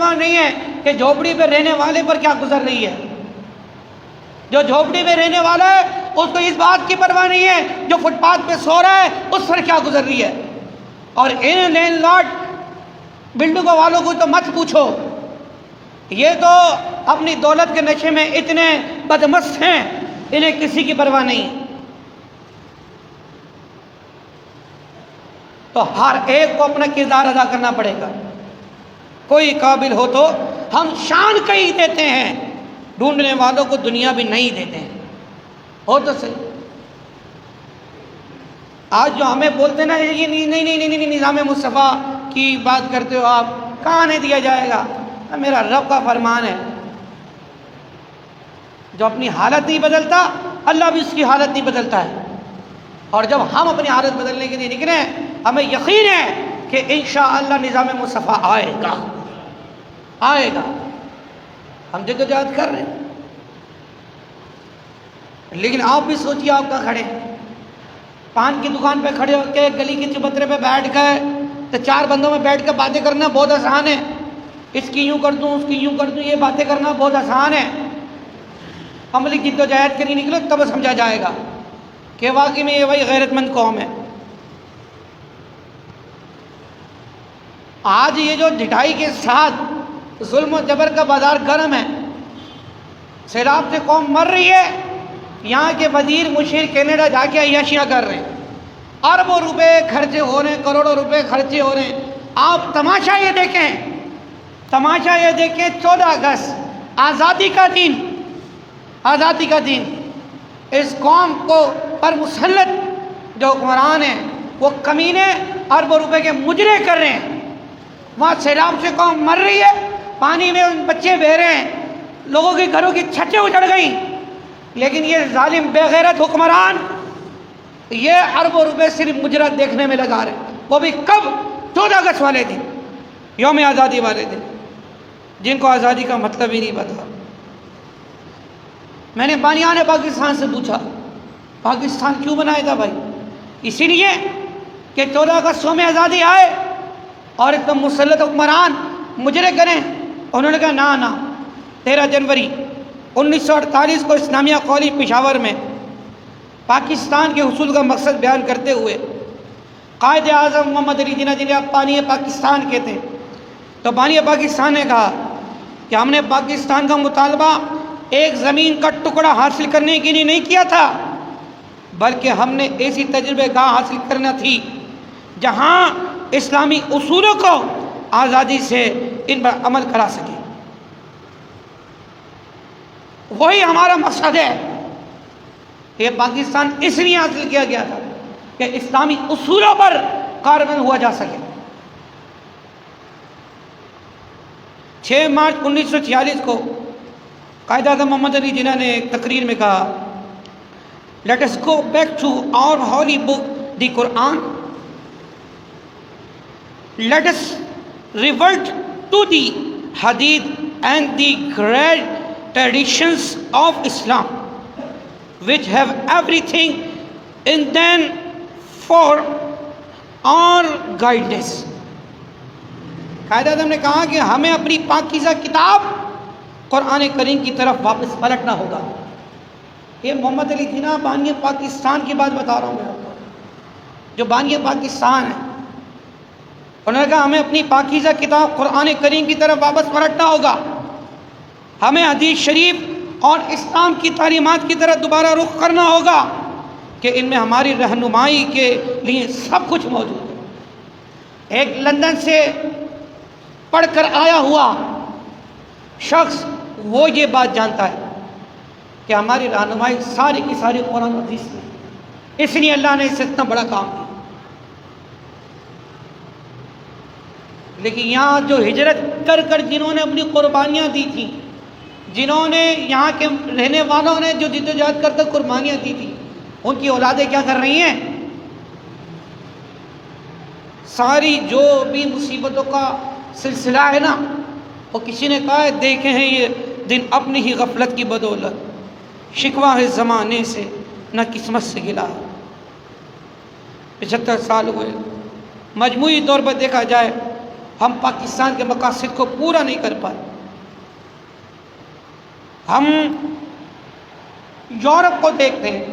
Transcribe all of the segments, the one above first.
پرواہ نہیں ہے کہ جھوپڑی پہ رہنے والے پر کیا گزر رہی ہے. جو جھوپڑی میں رہنے والا ہے اس کو اس بات کی پرواہ نہیں ہے جو فٹ پاتھ پہ سو رہا ہے اس پر کیا گزر رہی ہے. اور ان لینڈ لارڈ بلڈنگوں والوں کو تو مت پوچھو، یہ تو اپنی دولت کے نشے میں اتنے بدمست ہیں، انہیں کسی کی پرواہ نہیں. تو ہر ایک کو اپنا کردار ادا کرنا پڑے گا. کوئی قابل ہو تو ہم شان کہیں دیتے ہیں، ڈھونڈنے والوں کو دنیا بھی نہیں دیتے ہیں. ہو تو صحیح. آج جو ہمیں بولتے نا یہ نہیں نظام مصطفیٰ کی بات کرتے ہو آپ، کہاں نہیں دیا جائے گا. میرا رب کا فرمان ہے، جو اپنی حالت نہیں بدلتا اللہ بھی اس کی حالت نہیں بدلتا ہے. اور جب ہم اپنی حالت بدلنے کے لیے نکلے ہمیں یقین ہے کہ انشاءاللہ نظام مصطفیٰ آئے گا. ہم جدوجہد کر رہے ہیں. لیکن آپ بھی سوچیے آپ کہاں کھڑے، پان کی دکان پہ کھڑے ہو کے گلی کے چبوترے پہ بیٹھ گئے تو چار بندوں میں بیٹھ کے باتیں کرنا بہت آسان ہے. اس کی یوں کر دوں، اس کی یوں کر دوں، یہ باتیں کرنا بہت آسان ہے. عملی جدوجہد کے لیے نکلو تب سمجھا جائے گا کہ واقعی میں یہ وہی غیرت مند قوم ہے. آج یہ جو ڈھٹائی کے ساتھ ظلم و جبر کا بازار گرم ہے، سیلاب سے قوم مر رہی ہے، یہاں کے وزیر مشیر کینیڈا جا کے عیاشیاں کر رہے ہیں، اربوں روپے خرچے ہو رہے ہیں، کروڑوں روپے خرچے ہو رہے ہیں. آپ تماشا یہ دیکھیں 14 اگست آزادی کا دن اس قوم کو پر مسلط جو حکمران ہیں وہ کمینے اربوں روپے کے مجرے کر رہے ہیں. وہاں سیلاب سے قوم مر رہی ہے، پانی میں بچے بہہ رہے ہیں، لوگوں کے گھروں کی چھتیں اجڑ گئیں، لیکن یہ ظالم بے غیرت حکمران یہ اربوں روپے صرف مجرت دیکھنے میں لگا رہے ہیں. وہ بھی کب؟ 14 اگست والے دن، یوم آزادی والے دن، جن کو آزادی کا مطلب ہی نہیں پتا. میں نے بانیان پاکستان سے پوچھا پاکستان کیوں بنایا تھا بھائی؟ اسی لیے کہ 14 اگست میں آزادی آئے اور ایک دم مسلط حکمران مجرے کریں. انہوں نے کہا نہ 13 جنوری 1948 کو اسلامیہ کالج پشاور میں پاکستان کے حصول کا مقصد بیان کرتے ہوئے قائد اعظم محمد علی جناح جنہیں آپ بانی پاکستان کہتے ہیں، تو بانی پاکستان نے کہا کہ ہم نے پاکستان کا مطالبہ ایک زمین کا ٹکڑا حاصل کرنے کے لیے نہیں کیا تھا، بلکہ ہم نے ایسی تجربہ گاہ حاصل کرنا تھی جہاں اسلامی اصولوں کو آزادی سے ان پر عمل کرا سکے. وہی ہمارا مقصد ہے. یہ پاکستان اس لیے حاصل کیا گیا تھا کہ اسلامی اصولوں پر کاربند ہوا جا سکے. 6 مارچ 1946 کو قائد اعظم محمد علی جناح نے ایک تقریر میں کہا late us go back to our holy book the Quran, let us revert to the hadith and the great traditions of Islam which have everything in them for our guidance. Quaid Azam نے کہا کہ ہمیں اپنی پاکیزہ کتاب قرآن کریم کی طرف واپس پلٹنا ہوگا. یہ محمد علی جناح بانی پاکستان کی بات بتا رہا ہوں میں آپ کو، جو بانی پاکستان ہے. انہوں نے کہا ہمیں اپنی پاکیزہ کتاب قرآن کریم کی طرف واپس پلٹنا ہوگا، ہمیں حدیث شریف اور اسلام کی تعلیمات کی طرف دوبارہ رخ کرنا ہوگا کہ ان میں ہماری رہنمائی کے لیے سب کچھ موجود ہے. ایک لندن سے پڑھ کر آیا ہوا شخص وہ یہ بات جانتا ہے کہ ہماری رہنمائی ساری کی ساری قرآن و حدیث میں، اس لیے اللہ نے اس سے اتنا بڑا کام کیا. لیکن یہاں جو ہجرت کر کر جنہوں نے اپنی قربانیاں دی تھیں، جنہوں نے یہاں کے رہنے والوں نے جو جدوجہد کر کر قربانیاں دی تھیں، ان کی اولادیں کیا کر رہی ہیں؟ ساری جو بھی مصیبتوں کا سلسلہ ہے نا، وہ کسی نے کہا ہے دیکھے ہیں یہ دن اپنی ہی غفلت کی بدولت، شکوہ ہے زمانے سے نہ قسمت سے گلا. 75 سال ہوئے. مجموعی طور پر دیکھا جائے ہم پاکستان کے مقاصد کو پورا نہیں کر پائے. ہم یورپ کو دیکھتے ہیں،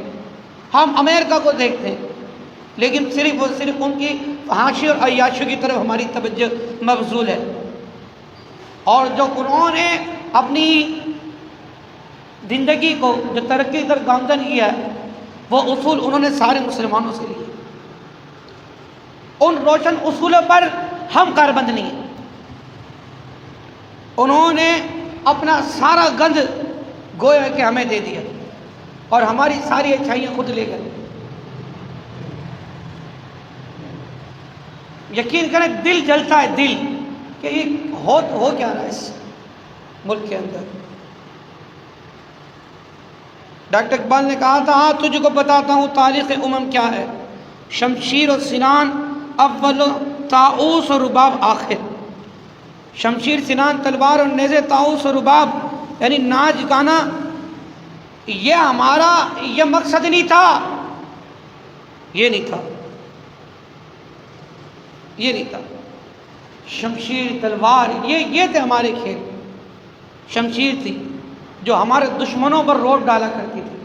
ہم امریکہ کو دیکھتے ہیں، لیکن صرف اور صرف ان کی فحاشی اور عیاشی کی طرف ہماری توجہ مبذول ہے. اور جو قرآن نے اپنی زندگی کو جو ترقی در گامزن کیا ہے، وہ اصول انہوں نے سارے مسلمانوں سے لیے. ان روشن اصولوں پر ہم کاربند نہیں ہیں. انہوں نے اپنا سارا گند گویا کہ ہمیں دے دیا اور ہماری ساری اچھائیاں خود لے گئے. یقین کریں دل جلتا ہے، دل کہ یہ ہو کیا رہا ہے اس ملک کے اندر. ڈاکٹر اقبال نے کہا تھا ہاں تجھ کو بتاتا ہوں تاریخ امم کیا ہے، شمشیر و سنان اول، طاؤس و رباب آخر. شمشیر، سنان، تلوار اور نیزے، طاؤس اور رباب یعنی ناچ گانا، یہ ہمارا یہ مقصد نہیں تھا، یہ نہیں تھا، یہ نہیں تھا. شمشیر، تلوار یہ تھے ہمارے کھیل. شمشیر تھی جو ہمارے دشمنوں پر روٹ ڈالا کرتی تھی.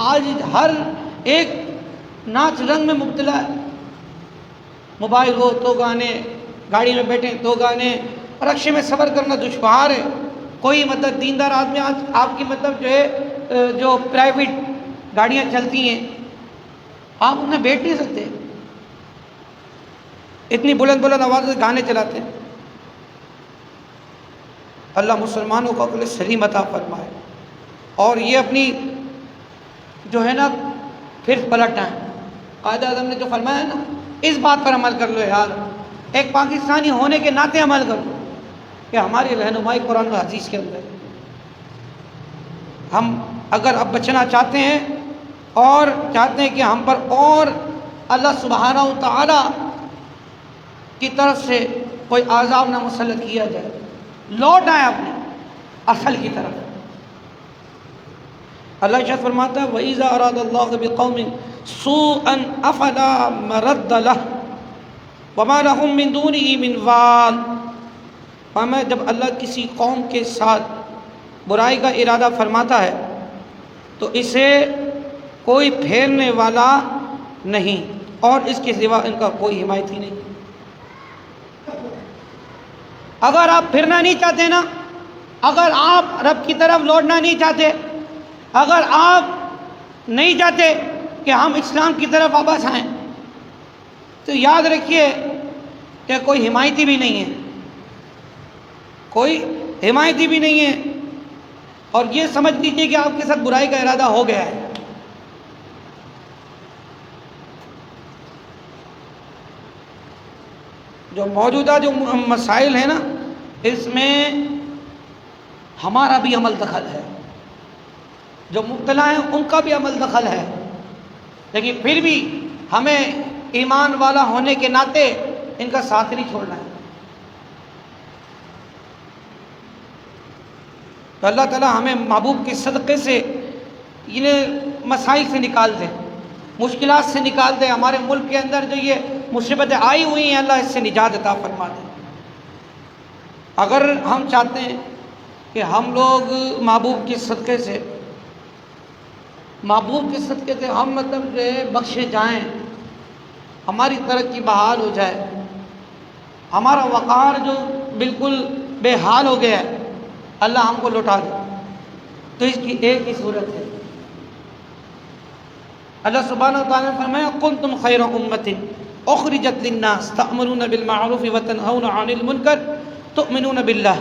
آج ہر ایک ناچ رنگ میں مبتلا ہے. موبائل ہو تو گانے، گاڑی میں بیٹھیں تو گانے، رکشے میں سفر کرنا دشوار ہے. کوئی مطلب دیندار آدمی آج آپ کی مطلب جو ہے جو پرائیویٹ گاڑیاں چلتی ہیں آپ ان میں بیٹھ نہیں سکتے، اتنی بلند بلند آواز سے گانے چلاتے ہیں. اللہ مسلمانوں کو عقل سلیم عطا فرمائے اور یہ اپنی جو ہے نا پھر پلٹائیں. قائد اعظم نے جو فرمایا نا اس بات پر عمل کر لو یار، ایک پاکستانی ہونے کے ناطے عمل کرو کہ ہماری رہنمائی قرآن و حدیث کے اندر. ہم اگر اب بچنا چاہتے ہیں اور چاہتے ہیں کہ ہم پر اور اللہ سبحانہ و تعالی کی طرف سے کوئی عذاب نہ مسلط کیا جائے، لوٹ آئیں اپنے اصل کی طرف. اللہ ارشاد فرماتا ہے وَإِذَا أَرَادَ اللَّهُ بِقَوْمٍ سُوءًا أَفَلَا مَرَدَّ لَهُ وَمَا لَهُم مِّن دُونِهِ مِنْ وَالٍ. فرمایا جب اللہ کسی قوم کے ساتھ برائی کا ارادہ فرماتا ہے تو اسے کوئی پھیرنے والا نہیں اور اس کے سوا ان کا کوئی حمایتی نہیں. اگر آپ پھرنا نہیں چاہتے نا، اگر آپ رب کی طرف لوٹنا نہیں چاہتے، اگر آپ نہیں چاہتے کہ ہم اسلام کی طرف واپس آئیں، تو یاد رکھیے کہ کوئی حمایتی بھی نہیں ہے، کوئی حمایتی بھی نہیں ہے. اور یہ سمجھ لیجیے کہ آپ کے ساتھ برائی کا ارادہ ہو گیا ہے. جو موجودہ جو مسائل ہیں نا اس میں ہمارا بھی عمل دخل ہے، جو مبتلا ہیں ان کا بھی عمل دخل ہے، لیکن پھر بھی ہمیں ایمان والا ہونے کے ناطے ان کا ساتھ نہیں چھوڑنا ہے. تو اللہ تعالیٰ ہمیں محبوب کے صدقے سے انہیں مسائل سے نکال دے، مشکلات سے نکال دے. ہمارے ملک کے اندر جو یہ مصیبتیں آئی ہوئی ہیں اللہ اس سے نجات عطا فرما دے. اگر ہم چاہتے ہیں کہ ہم لوگ محبوب کے صدقے سے ہم مطلب جو ہے بخشے جائیں، ہماری ترقی بحال ہو جائے، ہمارا وقار جو بالکل بے حال ہو گیا ہے اللہ ہم کو لوٹا دے، تو اس کی ایک ہی صورت ہے. اللہ سبحانہ و تعالیٰ نے فرمایا کنتم خیر امۃ اخرجت للناس تأمرون بالمعروف وتنہون عن المنکر تؤمنون باللہ.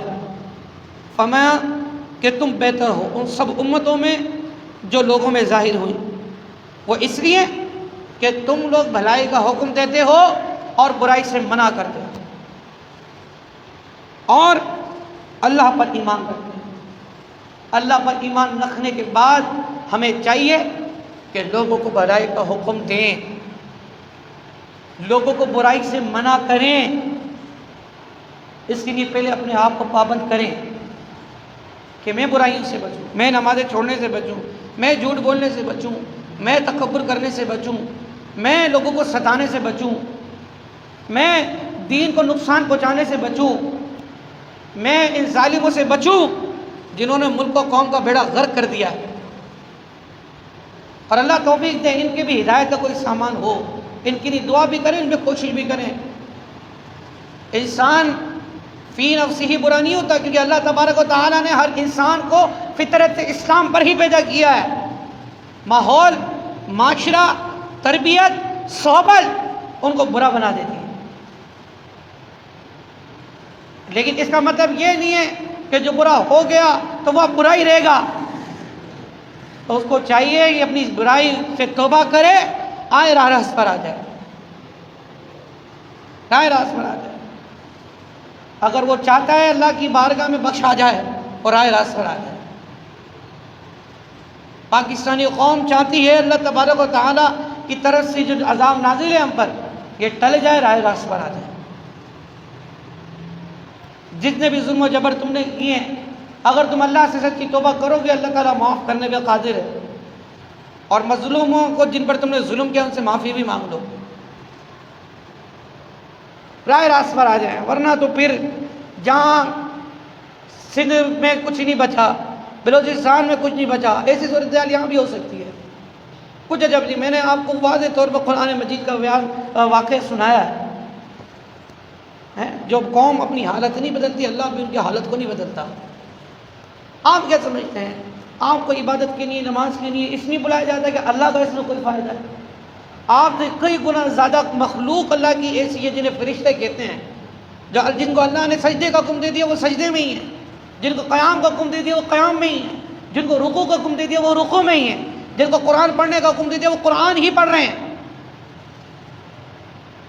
فرمایا کہ تم بہتر ہو ان سب امتوں میں جو لوگوں میں ظاہر ہوئی، وہ اس لیے کہ تم لوگ بھلائی کا حکم دیتے ہو اور برائی سے منع کرتے ہو اور اللہ پر ایمان رکھتے ہیں. اللہ پر ایمان رکھنے کے بعد ہمیں چاہیے کہ لوگوں کو بھلائی کا حکم دیں، لوگوں کو برائی سے منع کریں. اس کے لیے پہلے اپنے آپ کو پابند کریں کہ میں برائیوں سے بچوں، میں نمازیں چھوڑنے سے بچوں، میں جھوٹ بولنے سے بچوں، میں تکبر کرنے سے بچوں، میں لوگوں کو ستانے سے بچوں. میں دین کو نقصان پہنچانے سے بچوں، میں ان ظالموں سے بچوں جنہوں نے ملک و قوم کا بیڑا غرق کر دیا ہے۔ اور اللہ توفیق دے ان کے بھی ہدایت کا کوئی سامان ہو، ان کی لیے دعا بھی کریں، ان میں کوشش بھی کریں۔ انسان فی نفسہ ہی برا نہیں ہوتا، کیونکہ اللہ تبارک و تعالیٰ نے ہر انسان کو فطرت اسلام پر ہی پیدا کیا ہے۔ ماحول، معاشرہ، تربیت، صحبت ان کو برا بنا دیتی ہے، لیکن اس کا مطلب یہ نہیں ہے کہ جو برا ہو گیا تو وہ برا ہی رہے گا۔ تو اس کو چاہیے کہ اپنی برائی سے توبہ کرے، آئے راہ راست پر آ جائے، راہ راست پر آ جائے۔ اگر وہ چاہتا ہے اللہ کی بارگاہ میں بخش آ جائے اور آئے راست پر آ جائے۔ پاکستانی قوم چاہتی ہے اللہ تبارک و تعالیٰ کی طرف سے جو عذاب نازل ہے ہم پر، یہ ٹل جائے، راہ راست پر آ جائے۔ جتنے بھی ظلم و جبر تم نے کیے ہیں، اگر تم اللہ سے سچی توبہ کرو گے، اللہ تعالیٰ معاف کرنے پہ قادر ہے۔ اور مظلوموں کو جن پر تم نے ظلم کیا ان سے معافی بھی مانگ لو، راہ راست پر آ جائیں۔ ورنہ تو پھر جہاں سندھ میں کچھ نہیں بچا، بلوچستان میں کچھ نہیں بچا، ایسی صورتحال یہاں بھی ہو سکتی ہے۔ کچھ عجب نہیں، میں نے آپ کو واضح طور پر قرآن مجید کا واقعہ سنایا ہے۔ جو قوم اپنی حالت نہیں بدلتی، اللہ بھی ان کی حالت کو نہیں بدلتا۔ آپ کیا سمجھتے ہیں؟ آپ کو عبادت کے لیے، نماز کے لیے اس لیے بلایا جاتا ہے کہ اللہ کا اس میں کوئی فائدہ ہے؟ آپ سے کئی گنا زیادہ مخلوق اللہ کی ایسی ہے جنہیں فرشتے کہتے ہیں، جن کو اللہ نے سجدے کا حکم دے دیا وہ سجدے میں ہی ہیں، جن کو قیام کا حکم دے دیا وہ قیام میں ہی ہیں، جن کو رکوع کا حکم دے دیا وہ رکوع میں ہی ہیں، جن کو قرآن پڑھنے کا حکم دے دیا وہ قرآن ہی پڑھ رہے ہیں۔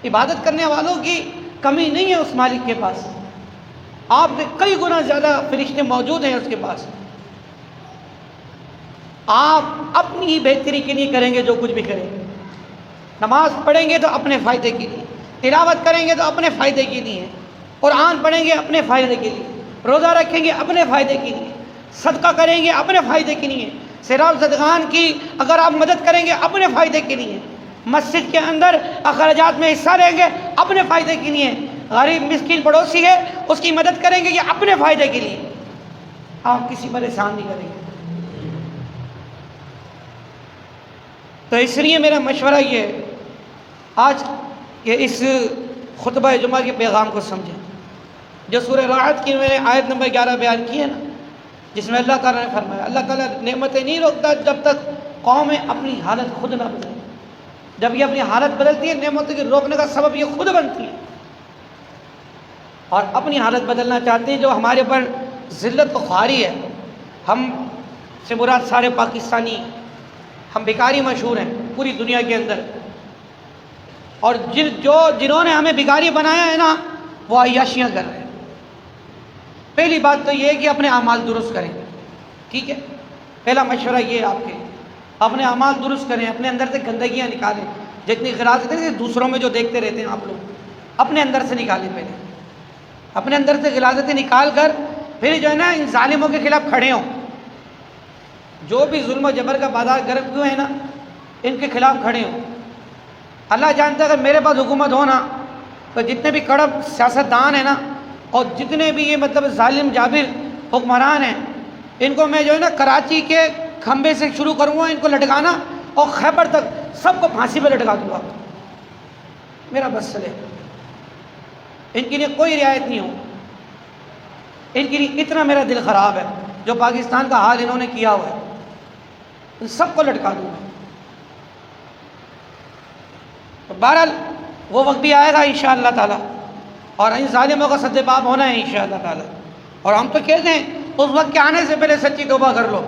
عبادت کرنے والوں کی کمی نہیں ہے اس مالک کے پاس، آپ سے کئی گنا زیادہ فرشتے موجود ہیں اس کے پاس۔ آپ اپنی ہی بہتری کے لیے کریں گے جو کچھ بھی کریں گے۔ نماز پڑھیں گے تو اپنے فائدے کے لیے، تلاوت کریں گے تو اپنے فائدے کے لیے، قرآن پڑھیں گے اپنے فائدے کے لیے، روزہ رکھیں گے اپنے فائدے کے لیے، صدقہ کریں گے اپنے فائدے کے لیے، سیراب زدگان کی اگر آپ مدد کریں گے اپنے فائدے کے لیے، مسجد کے اندر اخراجات میں حصہ لیں گے اپنے فائدے کے لیے، غریب مسکین پڑوسی ہے اس کی مدد کریں گے یہ اپنے فائدے کے لیے، آپ کسی پر احسان نہیں کریں گے۔ تو اس لیے میرا مشورہ یہ ہے آج کہ اس خطبہ جمعہ کے پیغام کو سمجھیں، جو سورہ رعد کی میں نے آیت نمبر 11 بیان کی ہے نا، جس میں اللہ تعالیٰ نے فرمایا اللہ تعالیٰ نعمتیں نہیں روکتا جب تک قومیں اپنی حالت خود نہ بدلیں۔ جب یہ اپنی حالت بدلتی ہے نعمتوں کے روکنے کا سبب یہ خود بنتی ہے، اور اپنی حالت بدلنا چاہتے ہیں جو ہمارے پر ذلت و خواری ہے۔ ہم سے مراد سارے پاکستانی، ہم بھکاری مشہور ہیں پوری دنیا کے اندر، اور جنہوں نے ہمیں بھکاری بنایا ہے نا وہ عیاشیاں کر رہے ہیں۔ پہلی بات تو یہ ہے کہ اپنے اعمال درست کریں، ٹھیک ہے؟ پہلا مشورہ یہ ہے آپ کے، اپنے اعمال درست کریں، اپنے اندر سے گندگیاں نکالیں، جتنی غلاظتیں ہیں دوسروں میں جو دیکھتے رہتے ہیں آپ لوگ، اپنے اندر سے نکالیں، پہلے اپنے اندر سے غلاظتیں نکال کر پھر جو ہے نا ان ظالموں کے خلاف کھڑے ہوں، جو بھی ظلم و جبر کا بازار گرم کیوں ہے نا ان کے خلاف کھڑے ہوں۔ اللہ جانتا ہے اگر میرے پاس حکومت ہو نا تو جتنے بھی کڑب سیاستدان ہیں نا اور جتنے بھی یہ مطلب ظالم جابر حکمران ہیں ان کو میں جو ہے نا کراچی کے کھمبے سے شروع کروں گا ان کو لٹکانا اور خیبر تک سب کو پھانسی پہ لٹکا دوں گا، میرا بس چلے، ان کے لیے کوئی رعایت نہیں ہو، ان کے لیے اتنا میرا دل خراب ہے جو پاکستان کا حال انہوں نے کیا ہوا ہے، ان سب کو لٹکا دوں گا۔ بہرحال وہ وقت بھی آئے گا انشاءاللہ تعالی اور ان ظالموں کا سد باب ہونا ہے انشاءاللہ تعالی، اور ہم تو کہتے ہیں اس وقت کے آنے سے پہلے سچی توبہ کر لو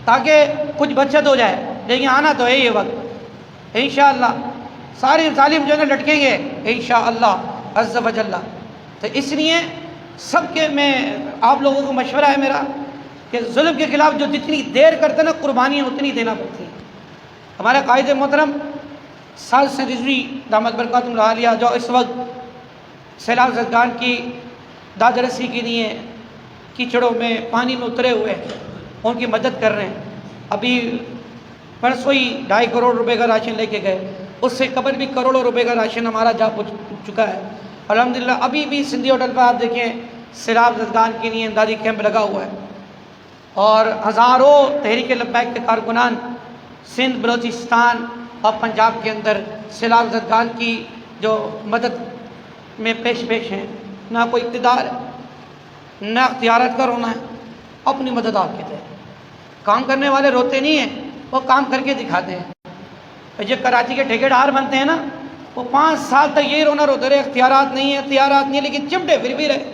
تاکہ کچھ بچت ہو جائے، لیکن آنا تو ہے یہ وقت انشاءاللہ، سارے ظالم جو ہے نا لٹکیں گے انشاءاللہ عز و جل۔ تو اس لیے سب کے میں آپ لوگوں کو مشورہ ہے میرا کہ ظلم کے خلاف جو جتنی دیر کرتے نا قربانیاں اتنی دینا پڑتی ہیں۔ ہمارے قائد محترم سال سے رضوی دامت برکاتہم العالیہ جو اس وقت سیلاب زدگان کی داد رسی کے لیے کیچڑوں میں پانی میں اترے ہوئے ہیں، ان کی مدد کر رہے ہیں۔ ابھی پرسوں ہی 2.5 کروڑ روپے کا راشن لے کے گئے، اس سے قبل بھی کروڑوں روپے کا راشن ہمارا جا پہنچ چکا ہے الحمدللہ۔ ابھی بھی سندھی ہوٹل پر آپ دیکھیں سیلاب زدگان کے لیے امدادی کیمپ لگا ہوا ہے، اور ہزاروں تحریک لبیک کے کارکنان سندھ، بلوچستان اور پنجاب کے اندر سیلاب زدگان کی جو مدد میں پیش ہیں۔ نہ کوئی اقتدار ہے نہ اختیارات کا رونا ہے، اپنی مدد آپ کے تحت کام کرنے والے روتے نہیں ہیں، وہ کام کر کے دکھاتے ہیں۔ جو کراچی کے ٹھیکیدار بنتے ہیں نا، وہ 5 سال تک یہی رونا روتے رہے، اختیارات نہیں ہے لیکن چمٹے پھر بھی رہے۔